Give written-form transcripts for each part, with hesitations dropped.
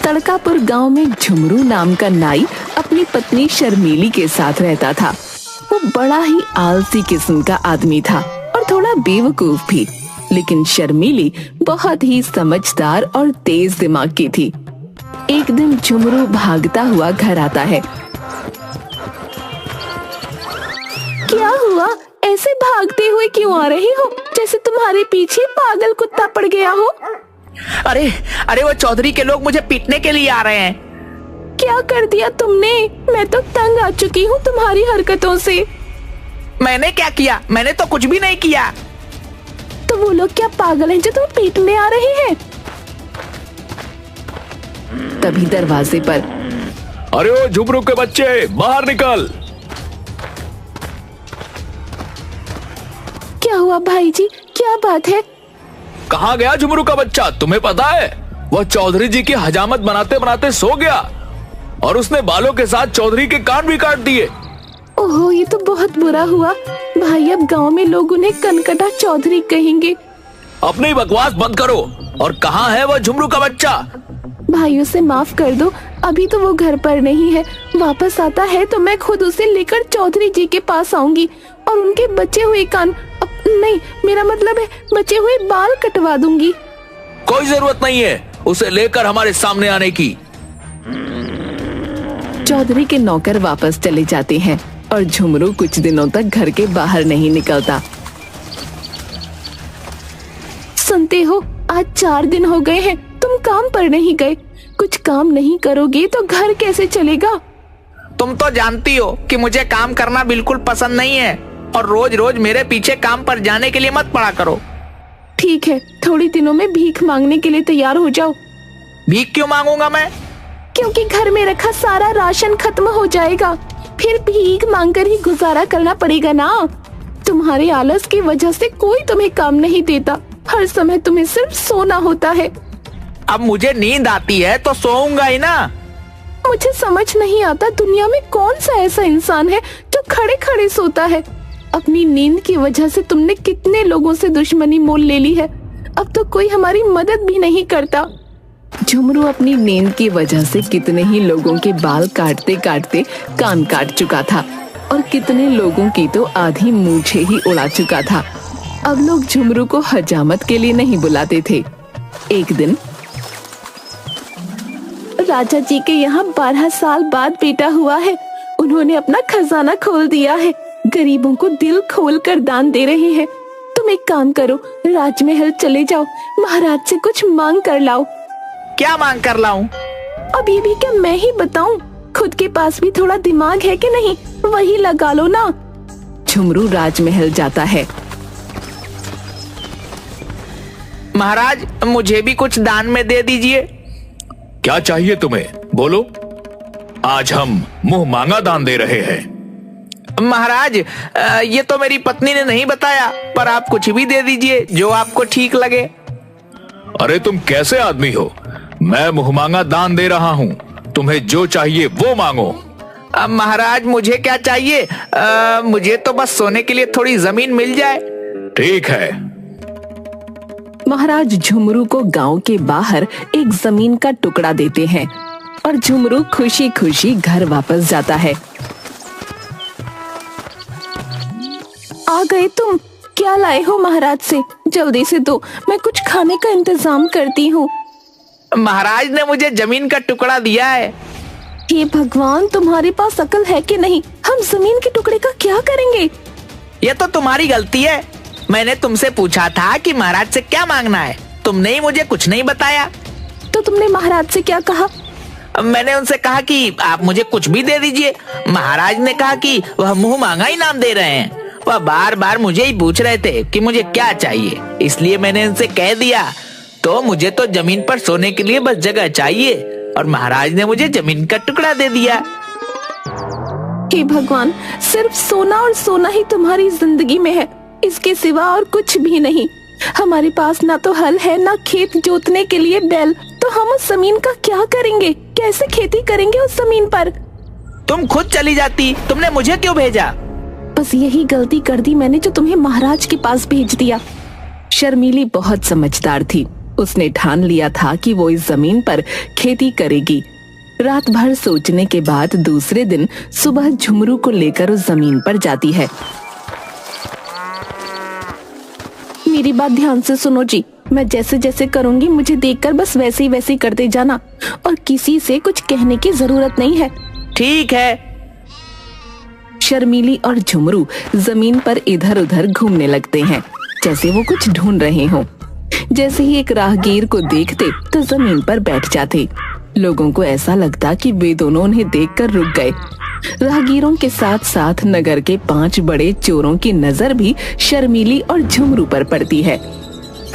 तड़कापुर गांव में झुमरू नाम का नाई अपनी पत्नी शर्मीली के साथ रहता था। वो बड़ा ही आलसी किस्म का आदमी था और थोड़ा बेवकूफ भी, लेकिन शर्मीली बहुत ही समझदार और तेज दिमाग की थी। एक दिन झुमरू भागता हुआ घर आता है। क्या हुआ? ऐसे भागते हुए क्यों आ रही हो, जैसे तुम्हारे पीछे पागल कुत्ता पड़ गया हो? अरे अरे वो चौधरी के लोग मुझे पीटने के लिए आ रहे हैं। क्या कर दिया तुमने? मैं तो तंग आ चुकी हूँ तुम्हारी हरकतों से। मैंने क्या किया? मैंने तो कुछ भी नहीं किया। तो वो लोग क्या पागल हैं जो तुम पीटने आ रहे हैं? तभी दरवाजे पर, अरे ओ झुमरू के बच्चे, बाहर निकल। क्या हुआ भाई जी, क्या बात है? कहाँ गया झुमरू का बच्चा? तुम्हें पता है, वह चौधरी जी की हजामत बनाते बनाते सो गया और उसने बालों के साथ चौधरी के कान भी काट दिए। ओहो, ये तो बहुत बुरा हुआ भाई। अब गांव में लोग उन्हें कनकटा चौधरी कहेंगे। अपनी बकवास बंद करो। और कहाँ है वह झुमरू का बच्चा? भाई उसे माफ कर दो, अभी तो वो घर पर नहीं है। वापस आता है तो मैं खुद उसे लेकर चौधरी जी के पास आऊंगी और उनके बचे हुए कान, नहीं मेरा मतलब है बचे हुए बाल कटवा दूंगी। कोई जरूरत नहीं है उसे लेकर हमारे सामने आने की। चौधरी के नौकर वापस चले जाते हैं और झुमरू कुछ दिनों तक घर के बाहर नहीं निकलता। सुनते हो, आज 4 दिन हो गए हैं तुम काम पर नहीं गए। कुछ काम नहीं करोगे तो घर कैसे चलेगा? तुम तो जानती हो कि मुझे काम करना बिल्कुल पसंद नहीं है और रोज रोज मेरे पीछे काम पर जाने के लिए मत पड़ा करो। ठीक है, थोड़ी दिनों में भीख मांगने के लिए तैयार हो जाओ। भीख क्यों मांगूंगा मैं? क्योंकि घर में रखा सारा राशन खत्म हो जाएगा, फिर भीख मांगकर ही गुजारा करना पड़ेगा ना। तुम्हारे आलस की वजह से कोई तुम्हें काम नहीं देता, हर समय तुम्हें सिर्फ सोना होता है। अब मुझे नींद आती है तो सोऊंगा ही ना। मुझे समझ नहीं आता दुनिया में कौन सा ऐसा इंसान है जो खड़े खड़े सोता है। अपनी नींद की वजह से तुमने कितने लोगों से दुश्मनी मोल ले ली है, अब तो कोई हमारी मदद भी नहीं करता। झुमरू अपनी नींद की वजह से कितने ही लोगों के बाल काटते काटते कान काट चुका था और कितने लोगों की तो आधी मूछें ही उड़ा चुका था। अब लोग झुमरू को हजामत के लिए नहीं बुलाते थे। एक दिन राजा जी के यहाँ 12 साल बाद बेटा हुआ है। उन्होंने अपना खजाना खोल दिया है, गरीबों को दिल खोल कर दान दे रहे हैं। तुम एक काम करो, राजमहल चले जाओ, महाराज से कुछ मांग कर लाओ। क्या मांग कर लाऊं? अब ये भी क्या मैं ही बताऊं? खुद के पास भी थोड़ा दिमाग है कि नहीं, वही लगा लो ना। झुमरू राजमहल जाता है। महाराज, मुझे भी कुछ दान में दे दीजिए। क्या चाहिए तुम्हें, बोलो। आज हम मुंह मांगा दान दे रहे हैं। महाराज, ये तो मेरी पत्नी ने नहीं बताया, पर आप कुछ भी दे दीजिए जो आपको ठीक लगे। अरे तुम कैसे आदमी हो, मैं मुंह मांगा दान दे रहा हूँ, तुम्हें जो चाहिए वो मांगो। महाराज, मुझे क्या चाहिए? मुझे तो बस सोने के लिए थोड़ी जमीन मिल जाए। ठीक है। महाराज झुमरू को गांव के बाहर एक जमीन का टुकड़ा देते हैं और झुमरू खुशी खुशी घर वापस जाता है। आ गए तुम? क्या लाए हो महाराज से? जल्दी से दो, मैं कुछ खाने का इंतजाम करती हूँ। महाराज ने मुझे जमीन का टुकड़ा दिया है। हे भगवान, तुम्हारे पास अकल है कि नहीं? हम जमीन के टुकड़े का क्या करेंगे? ये तो तुम्हारी गलती है। मैंने तुमसे पूछा था कि महाराज से क्या मांगना है, तुमने ही मुझे कुछ नहीं बताया। तो तुमने महाराज से क्या कहा? मैंने उनसे कहा कि आप मुझे कुछ भी दे दीजिए। महाराज ने कहा कि वह मुंह मांगा इनाम दे रहे हैं। वह बार बार मुझे ही पूछ रहे थे कि मुझे क्या चाहिए, इसलिए मैंने उनसे कह दिया तो मुझे तो जमीन पर सोने के लिए बस जगह चाहिए और महाराज ने मुझे जमीन का टुकड़ा दे दिया। हे भगवान, सिर्फ सोना और सोना ही तुम्हारी जिंदगी में है, इसके सिवा और कुछ भी नहीं। हमारे पास ना तो हल है ना खेत जोतने के लिए बैल, तो हम उस जमीन का क्या करेंगे? कैसे खेती करेंगे उस जमीन पर? तुम खुद चली जाती, तुमने मुझे क्यों भेजा? बस यही गलती कर दी मैंने जो तुम्हें महाराज के पास भेज दिया। शर्मीली बहुत समझदार थी, उसने ठान लिया था कि वो इस जमीन पर खेती करेगी। रात भर सोचने के बाद दूसरे दिन सुबह झुमरू को लेकर उस जमीन पर जाती है। मेरी बात ध्यान से सुनो जी, मैं जैसे जैसे करूंगी मुझे देखकर बस वैसे ही करते जाना और किसी से कुछ कहने की जरूरत नहीं है। ठीक है। शर्मीली और झुमरू जमीन पर इधर उधर घूमने लगते हैं जैसे वो कुछ ढूंढ रहे हों। जैसे ही एक राहगीर को देखते तो जमीन पर बैठ जाते। लोगों को ऐसा लगता कि वे दोनों उन्हें देखकर रुक गए। राहगीरों के साथ साथ नगर के 5 बड़े चोरों की नजर भी शर्मीली और झुमरू पर पड़ती है।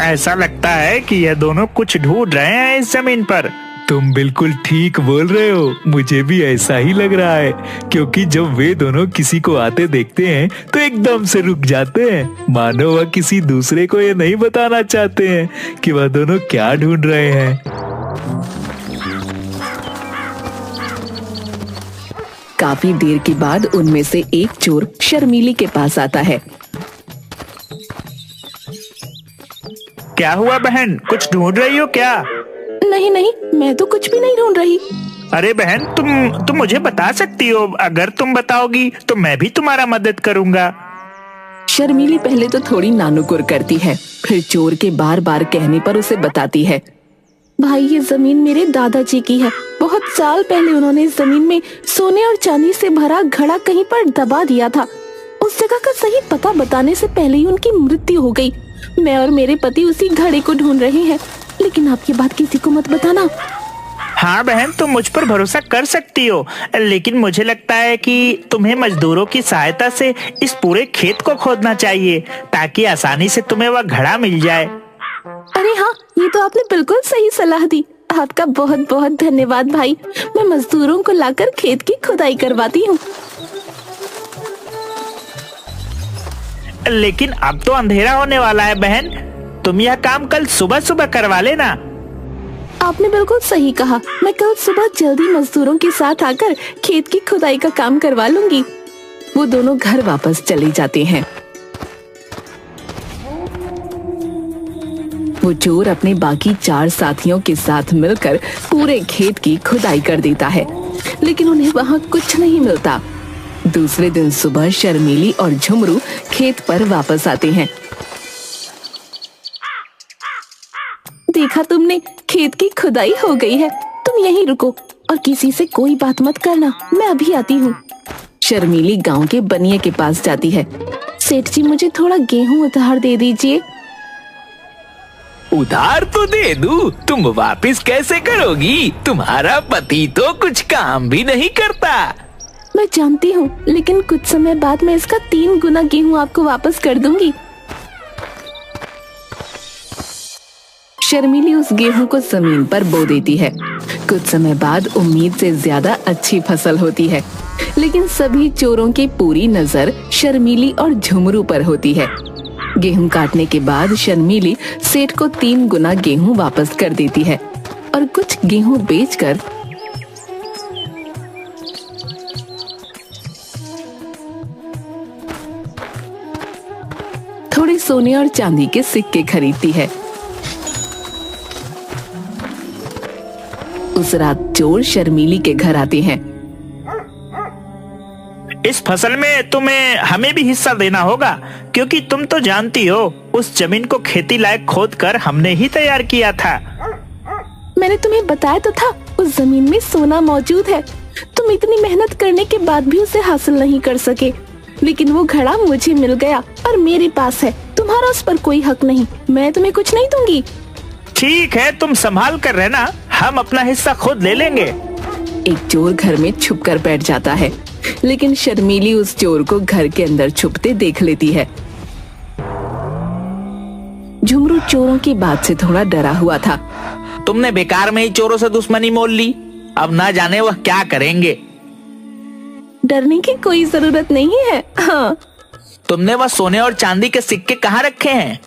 ऐसा लगता है कि यह दोनों कुछ ढूंढ रहे हैं इस जमीन पर। तुम बिल्कुल ठीक बोल रहे हो, मुझे भी ऐसा ही लग रहा है, क्योंकि जब वे दोनों किसी को आते देखते हैं तो एकदम से रुक जाते हैं, मानो वह किसी दूसरे को ये नहीं बताना चाहते हैं कि वह दोनों क्या ढूंढ रहे हैं। काफी देर के बाद उनमें से एक चोर शर्मीली के पास आता है। क्या हुआ बहन, कुछ ढूंढ रही हो क्या? नहीं नहीं, मैं तो कुछ भी नहीं ढूंढ रही। अरे बहन, तुम मुझे बता सकती हो। अगर तुम बताओगी तो मैं भी तुम्हारा मदद करूंगा। शर्मीली पहले तो थोड़ी नानुकुर करती है, फिर चोर के बार बार कहने पर उसे बताती है। भाई, ये जमीन मेरे दादाजी की है। बहुत साल पहले उन्होंने इस जमीन में सोने और चांदी से भरा घड़ा कहीं पर दबा दिया था। उस जगह का सही पता बताने से पहले ही उनकी मृत्यु हो गई। मैं और मेरे पति उसी घड़े को ढूंढ रहे हैं, लेकिन आपकी बात किसी को मत बताना। हाँ बहन, तुम मुझ पर भरोसा कर सकती हो, लेकिन मुझे लगता है कि तुम्हें मजदूरों की सहायता से इस पूरे खेत को खोदना चाहिए ताकि आसानी से तुम्हें वह घड़ा मिल जाए। अरे हाँ, ये तो आपने बिल्कुल सही सलाह दी। आपका बहुत बहुत धन्यवाद भाई। मैं मजदूरों को लाकर खेत की खुदाई करवाती हूँ। लेकिन अब तो अंधेरा होने वाला है बहन, तुम यह काम कल सुबह सुबह करवा लेना। आपने बिल्कुल सही कहा, मैं कल सुबह जल्दी मजदूरों के साथ आकर खेत की खुदाई का काम करवा लूंगी। वो दोनों घर वापस चले जाते हैं। वो चोर अपने बाकी 4 साथियों के साथ मिलकर पूरे खेत की खुदाई कर देता है, लेकिन उन्हें वहाँ कुछ नहीं मिलता। दूसरे दिन सुबह शर्मीली और झुमरू खेत पर वापस आते हैं। देखा तुमने, खेत की खुदाई हो गई है। तुम यहीं रुको और किसी से कोई बात मत करना, मैं अभी आती हूँ। शर्मीली गांव के बनिए के पास जाती है। सेठ जी, मुझे थोड़ा गेहूं उधार दे दीजिए। उधार तो दे दूं, तुम वापस कैसे करोगी? तुम्हारा पति तो कुछ काम भी नहीं करता। मैं जानती हूँ, लेकिन कुछ समय बाद मैं इसका 3 गुना गेहूं आपको वापस कर दूंगी। शर्मीली उस गेहूं को जमीन पर बो देती है। कुछ समय बाद उम्मीद से ज्यादा अच्छी फसल होती है, लेकिन सभी चोरों की पूरी नजर शर्मीली और झुमरू पर होती है। गेहूं काटने के बाद शर्मीली सेठ को 3 गुना गेहूं वापस कर देती है और कुछ गेहूं बेचकर थोड़े सोने और चांदी के सिक्के खरीदती है। उस रात चोर शर्मीली के घर आते हैं। इस फसल में तुम्हें हमें भी हिस्सा देना होगा, क्योंकि तुम तो जानती हो उस जमीन को खेती लायक खोद कर हमने ही तैयार किया था। मैंने तुम्हें बताया तो था, उस जमीन में सोना मौजूद है। तुम इतनी मेहनत करने के बाद भी उसे हासिल नहीं कर सके, लेकिन वो घड़ा मुझे मिल गया और मेरे पास है। तुम्हारा उस पर कोई हक नहीं। मैं तुम्हें कुछ नहीं दूंगी। ठीक है, तुम संभाल कर रहना, हम अपना हिस्सा खुद ले लेंगे। एक चोर घर में छुप कर बैठ जाता है, लेकिन शर्मीली उस चोर को घर के अंदर छुपते देख लेती है। झुमरू चोरों की बात से थोड़ा डरा हुआ था। तुमने बेकार में ही चोरों से दुश्मनी मोल ली, अब ना जाने वह क्या करेंगे। डरने की कोई जरूरत नहीं है। हाँ, तुमने वह सोने और चांदी के सिक्के कहाँ रखे हैं?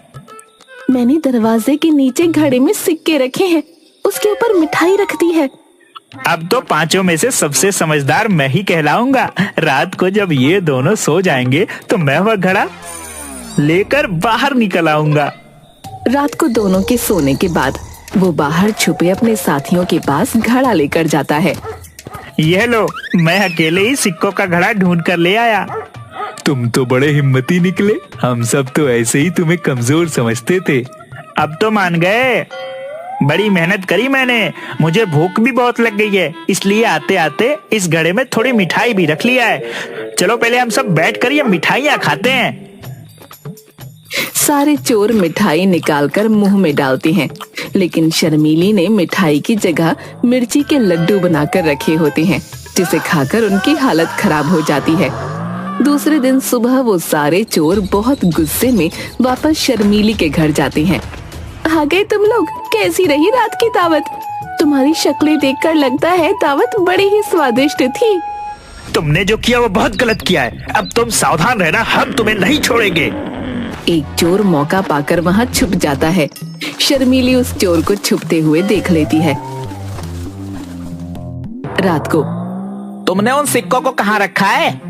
मैंने दरवाजे के नीचे घड़े में सिक्के रखे हैं, उसके ऊपर मिठाई रख दी है। अब तो 5 में से सबसे समझदार मैं ही कहलाऊंगा। रात को जब ये दोनों सो जाएंगे तो मैं वह घड़ा लेकर बाहर निकल आऊंगा। रात को दोनों के सोने के बाद वो बाहर छुपे अपने साथियों के पास घड़ा लेकर जाता है। ये लो, मैं अकेले ही सिक्कों का घड़ा ढूंढ कर ले आया। तुम तो बड़े हिम्मती निकले, हम सब तो ऐसे ही तुम्हें कमजोर समझते थे। अब तो मान गए। बड़ी मेहनत करी मैंने, मुझे भूख भी बहुत लग गई है, इसलिए आते आते इस घड़े में थोड़ी मिठाई भी रख लिया है। चलो पहले हम सब बैठ कर ये मिठाइयाँ खाते हैं। सारे चोर मिठाई निकालकर मुंह में डालते हैं, लेकिन शर्मीली ने मिठाई की जगह मिर्ची के लड्डू बनाकर रखे होते हैं, जिसे खाकर उनकी हालत खराब हो जाती है। दूसरे दिन सुबह वो सारे चोर बहुत गुस्से में वापस शर्मीली के घर जाते हैं। आ गए तुम लोग, कैसी रही रात की दावत? तुम्हारी शक्लें देखकर लगता है दावत बड़ी ही स्वादिष्ट थी। तुमने जो किया वो बहुत गलत किया है, अब तुम सावधान रहना, हम तुम्हें नहीं छोड़ेंगे। एक चोर मौका पाकर वहाँ छुप जाता है। शर्मीली उस चोर को छुपते हुए देख लेती है। रात को तुमने उन सिक्कों को कहाँ रखा है?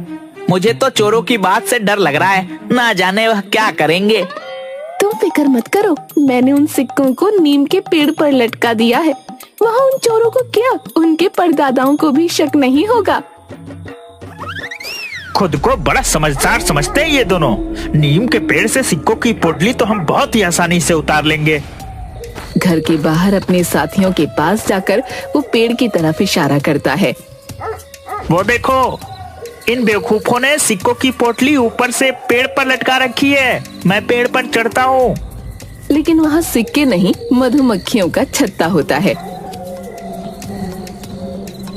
मुझे तो चोरों की बात से डर लग रहा है, ना जाने वह क्या करेंगे। तुम फिक्र मत करो, मैंने उन सिक्कों को नीम के पेड़ पर लटका दिया है। वहाँ उन चोरों को क्या, उनके परदादाओं को भी शक नहीं होगा। खुद को बड़ा समझदार समझते हैं ये दोनों। नीम के पेड़ से सिक्कों की पोटली तो हम बहुत ही आसानी से उतार लेंगे। घर के बाहर अपने साथियों के पास जाकर वो पेड़ की तरफ इशारा करता है। वो देखो, इन बेवकूफों ने सिक्कों की पोटली ऊपर से पेड़ पर लटका रखी है। मैं पेड़ पर चढ़ता हूँ। लेकिन वहाँ सिक्के नहीं, मधुमक्खियों का छत्ता होता है।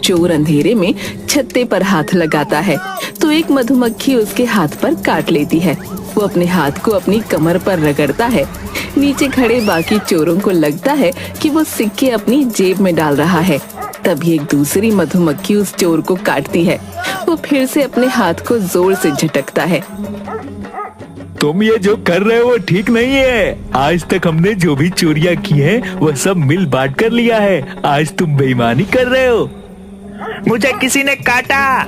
चोर अंधेरे में छत्ते पर हाथ लगाता है तो एक मधुमक्खी उसके हाथ पर काट लेती है। वो अपने हाथ को अपनी कमर पर रगड़ता है। नीचे खड़े बाकी चोरों को लगता है कि वो सिक्के अपनी जेब में डाल रहा है। तभी एक दूसरी मधुमक्खी उस चोर को काटती है। वो फिर से अपने हाथ को जोर से झटकता है। तुम ये जो कर रहे हो वो ठीक नहीं है। आज तक हमने जो भी चोरियां की हैं, वह सब मिल बांट कर लिया है। आज तुम बेईमानी कर रहे हो। मुझे किसी ने काटा।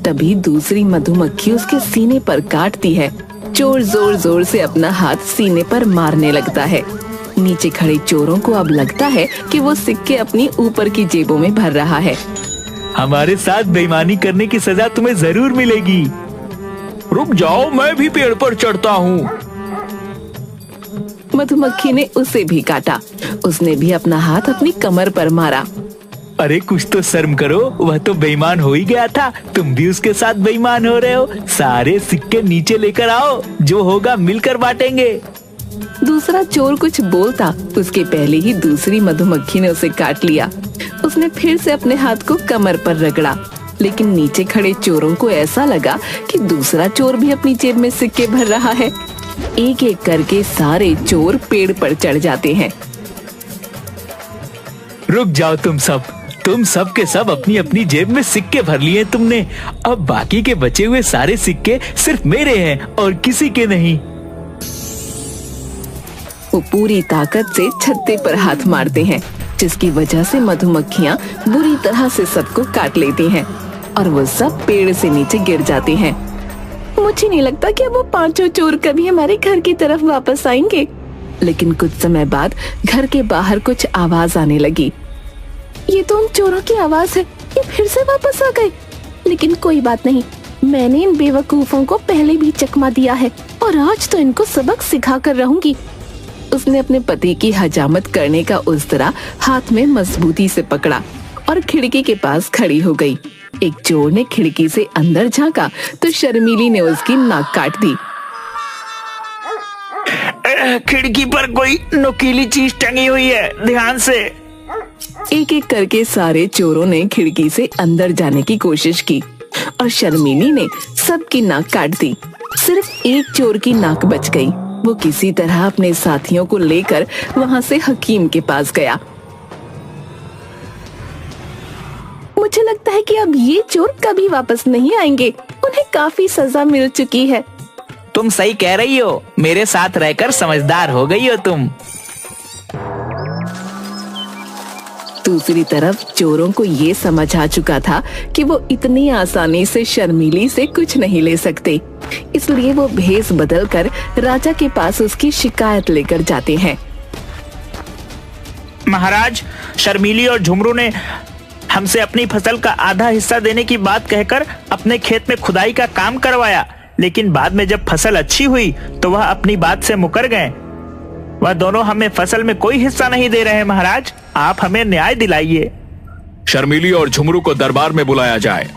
तभी दूसरी मधुमक्खी उसके सीने पर काटती है। चोर जोर जोर से अपना हाथ सीने पर मारने लगता है। नीचे खड़े चोरों को अब लगता है कि वो सिक्के अपनी ऊपर की जेबों में भर रहा है। हमारे साथ बेईमानी करने की सजा तुम्हें जरूर मिलेगी। रुक जाओ, मैं भी पेड़ पर चढ़ता हूँ। मधुमक्खी ने उसे भी काटा। उसने भी अपना हाथ अपनी कमर पर मारा। अरे कुछ तो शर्म करो, वह तो बेईमान हो ही गया था, तुम भी उसके साथ बेईमान हो रहे हो। सारे सिक्के नीचे लेकर आओ, जो होगा मिलकर बांटेंगे। दूसरा चोर कुछ बोलता, उसके पहले ही दूसरी मधुमक्खी ने उसे काट लिया। उसने फिर से अपने हाथ को कमर पर रगड़ा, लेकिन नीचे खड़े चोरों को ऐसा लगा कि दूसरा चोर भी अपनी जेब में सिक्के भर रहा है। एक एक करके सारे चोर पेड़ पर चढ़ जाते हैं। रुक जाओ तुम सब के सब अपनी अपनी जेब में सिक्के भर लिए तुमने। अब बाकी के बचे हुए सारे सिक्के सिर्फ मेरे हैं और किसी के नहीं। वो पूरी ताकत से छत्ते पर हाथ मारते हैं, जिसकी वजह से मधुमक्खियाँ बुरी तरह से सबको काट लेती हैं और वो सब पेड़ से नीचे गिर जाते हैं। मुझे नहीं लगता कि अब वो पांचों चोर कभी हमारे घर की तरफ वापस आएंगे। लेकिन कुछ समय बाद घर के बाहर कुछ आवाज आने लगी। ये तो उन चोरों की आवाज है, ये फिर से वापस आ गए। लेकिन कोई बात नहीं, मैंने इन बेवकूफों को पहले भी चकमा दिया है और आज तो इनको सबक सिखा कर रहूंगी। उसने अपने पति की हजामत करने का उस्तरा हाथ में मजबूती से पकड़ा और खिड़की के पास खड़ी हो गई। एक चोर ने खिड़की से अंदर झांका तो शर्मीली ने उसकी नाक काट दी। खिड़की पर कोई नुकीली चीज टंगी हुई है, ध्यान से। एक एक करके सारे चोरों ने खिड़की से अंदर जाने की कोशिश की और शर्मीली ने सबकी नाक काट दी। सिर्फ एक चोर की नाक बच गई। वो किसी तरह अपने साथियों को लेकर वहां से हकीम के पास गया। मुझे लगता है कि अब ये चोर कभी वापस नहीं आएंगे, उन्हें काफी सजा मिल चुकी है। तुम सही कह रही हो, मेरे साथ रहकर समझदार हो गई हो तुम। दूसरी तरफ चोरों को ये समझ आ चुका था कि वो इतनी आसानी से शर्मीली से कुछ नहीं ले सकते, इसलिए वो भेष बदलकर राजा के पास उसकी शिकायत लेकर जाते हैं। महाराज, शर्मीली और झुमरू ने हमसे अपनी फसल का आधा हिस्सा देने की बात कहकर अपने खेत में खुदाई का काम करवाया, लेकिन बाद में जब फसल अच्छी हुई तो वह अपनी बात से मुकर गए। वह दोनों हमें फसल में कोई हिस्सा नहीं दे रहे। महाराज, आप हमें न्याय दिलाइए। शर्मीली और झुमरू को दरबार में बुलाया जाए।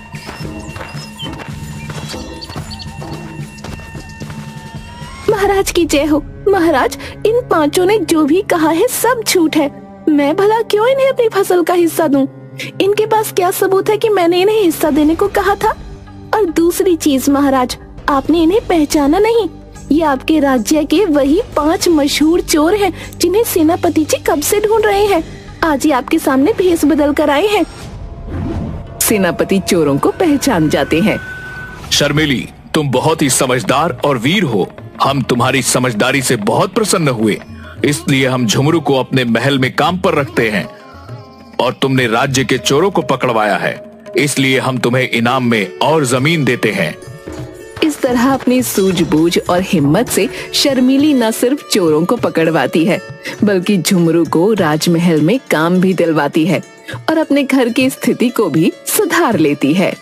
महाराज की जय हो। महाराज, इन पांचों ने जो भी कहा है सब झूठ है। मैं भला क्यों इन्हें अपनी फसल का हिस्सा दूं? इनके पास क्या सबूत है कि मैंने इन्हें हिस्सा देने को कहा था? और दूसरी चीज महाराज, आपने इन्हें पहचाना नहीं। ये आपके राज्य के वही 5 मशहूर चोर हैं जिन्हें सेनापति जी कब से ढूंढ रहे हैं। आज ही आपके सामने भेष बदल कर आए हैं। सेनापति चोरों को पहचान जाते हैं। शर्मीली, तुम बहुत ही समझदार और वीर हो। हम तुम्हारी समझदारी से बहुत प्रसन्न हुए, इसलिए हम झुमरू को अपने महल में काम पर रखते हैं। और तुमने राज्य के चोरों को पकड़वाया है, इसलिए हम तुम्हें इनाम में और जमीन देते हैं। इस तरह अपनी सूझबूझ और हिम्मत से शर्मीली न सिर्फ चोरों को पकड़वाती है, बल्कि झुमरू को राजमहल में काम भी दिलवाती है और अपने घर की स्थिति को भी सुधार लेती है।